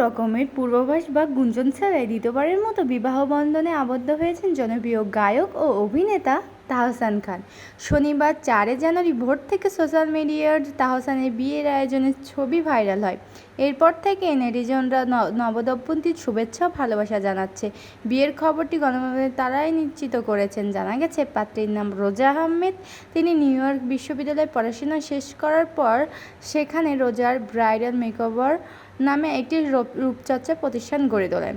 রকমের পূর্বাভাস বা গুঞ্জন ছাড়াই দ্বিতীয়বারের মতো বিবাহ বন্ধনে আবদ্ধ হয়েছেন জনপ্রিয় গায়ক ও অভিনেতা তাহসান খান। শনিবার 4 জানুয়ারি ভোর থেকে সোশ্যাল মিডিয়ায় তাহসানের বিয়ের আয়োজনের ছবি ভাইরাল হয়। এরপর থেকে নেটিজনরা নবদম্পতির শুভেচ্ছা ও ভালোবাসা জানাচ্ছে। বিয়ের খবরটি গণমাধ্যমে তারাই নিশ্চিত করেছেন। জানা গেছে, পাত্রীর নাম রোজা আহমেদ। তিনি নিউ ইয়র্ক বিশ্ববিদ্যালয়ে পড়াশোনা শেষ করার পর সেখানে রোজার ব্রাইডাল মেকওভার নামে একটি রূপচর্চা প্রতিষ্ঠান গড়ে তোলেন।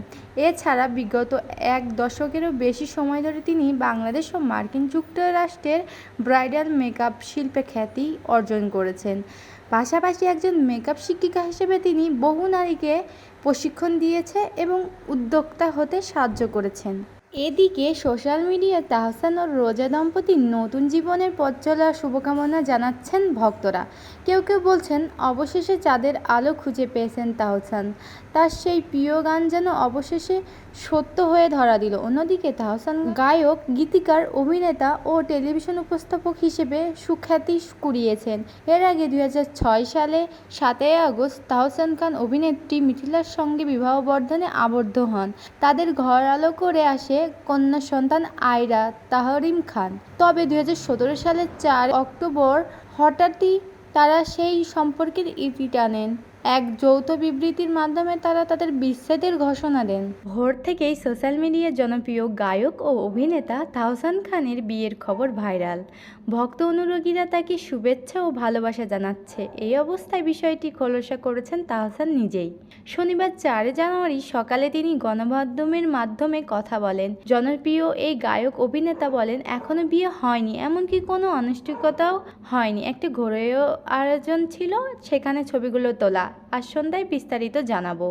এছাড়া বিগত 1 দশকেরও বেশি সময় ধরে তিনি বাংলাদেশ ও মার্কিন যুক্তরাষ্ট্রের ব্রাইডাল মেকআপ শিল্পে খ্যাতি অর্জন করেছেন। পাশাপাশি একজন মেকআপ শিক্ষিকা হিসেবে তিনি বহু নারীকে প্রশিক্ষণ দিয়েছে এবং উদ্যোক্তা হতে সাহায্য করেছেন। এদিকে সোশ্যাল মিডিয়ায় তাহসান ও রোজা দম্পতির নতুন জীবনের পথ চলার শুভকামনা জানাচ্ছেন ভক্তরা। কেউ কেউ বলছেন, অবশেষে চাঁদের আলো খুঁজে পেয়েছেন তাহসান, তার সেই প্রিয় গান যেন অবশেষে সত্য হয়ে ধরা দিল। অন্যদিকে তাহসান গায়ক, গীতিকার, অভিনেতা ও টেলিভিশন উপস্থাপক হিসেবে সুখ্যাতি কুড়িয়েছেন। এর আগে 2006 সালে 7 আগস্ট তাহসান খান অভিনেত্রী মিথিলার সঙ্গে বিবাহ বন্ধনে আবদ্ধ হন। তাদের ঘর আলো করে আসে কন্যা সন্তান আয়রা তাহরিম খান। তবে 2017 সালের 4 অক্টোবর হঠাৎই তারা সেই সম্পর্কের ইতি টানেন। এক যৌথ বিবৃতির মাধ্যমে তারা তাদের বিচ্ছেদের ঘোষণা দেন। ভোর থেকেই সোশ্যাল মিডিয়ায় জনপ্রিয় গায়ক ও অভিনেতা তাহসান খানের বিয়ের খবর ভাইরাল। ভক্ত অনুরাগীরা তাকে শুভেচ্ছা ও ভালোবাসা জানাচ্ছে। এই অবস্থায় বিষয়টি খোলাসা করেছেন তাহসান নিজেই। শনিবার 4 জানুয়ারি সকালে তিনি গণমাধ্যমের মাধ্যমে কথা বলেন। জনপ্রিয় এই গায়ক অভিনেতা বলেন, এখনও বিয়ে হয়নি, এমনকি কোনো আনুষ্ঠানিকতাও হয়নি। একটি ঘরোয়া আয়োজন ছিল, সেখানে ছবিগুলো তোলা। আজ সন্ধ্যায় বিস্তারিত জানাবো।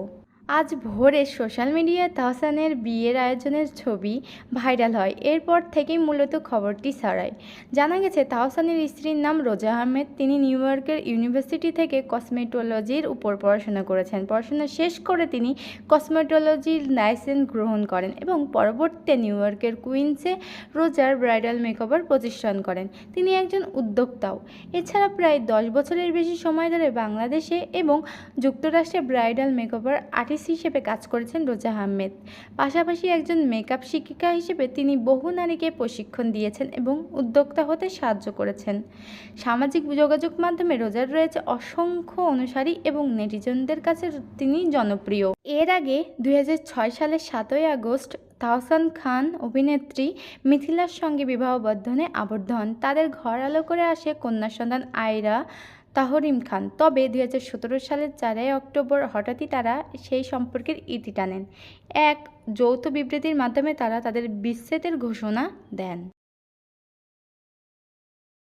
আজ ভোরে সোশ্যাল মিডিয়ায় তাহসানের বিয়ের আয়োজনের ছবি ভাইরাল হয়। এরপর থেকেই মূলত খবরটি ছড়ায়। জানা গেছে, তাহসানের স্ত্রীর নাম রোজা আহমেদ। তিনি নিউ ইয়র্কের ইউনিভার্সিটি থেকে কসমেটোলজির উপর পড়াশোনা করেছেন। পড়াশোনা শেষ করে তিনি কসমেটোলজির লাইসেন্স গ্রহণ করেন এবং পরবর্তীতে নিউ ইয়র্কের কুইন্সে রোজার ব্রাইডাল মেকওভার প্রতিষ্ঠান করেন। তিনি একজন উদ্যোক্তাও। এছাড়া প্রায় 10 বছরের বেশি সময় ধরে বাংলাদেশে এবং যুক্তরাষ্ট্রে ব্রাইডাল মেকওভার আর্টিস্ট হিসেবে কাজ করেছেন রোজা আহমেদ। পাশাপাশি একজন মেকআপ শিক্ষিকা হিসেবে তিনি বহু নারীকে প্রশিক্ষণ দিয়েছেন এবং উদ্যোক্তা হতে সাহায্য করেছেন। সামাজিক যোগাযোগ মাধ্যমে রোজার রয়েছে অসংখ্য অনুসারী এবং নেটিজনদের কাছে তিনি জনপ্রিয়। এর আগে 2006 সালের 7 আগস্ট তাহসান খান অভিনেত্রী মিথিলার সঙ্গে বিবাহ বন্ধনে আবদ্ধ হন। তাদের ঘর আলো করে আসে কন্যা সন্তান আয়রা তাহরিম খান। তবে 2017 সালের 4 অক্টোবর হঠাৎই তারা সেই সম্পর্কের ইতি টানেন। এক যৌথ বিবৃতির মাধ্যমে তারা তাদের বিচ্ছেদের ঘোষণা দেন।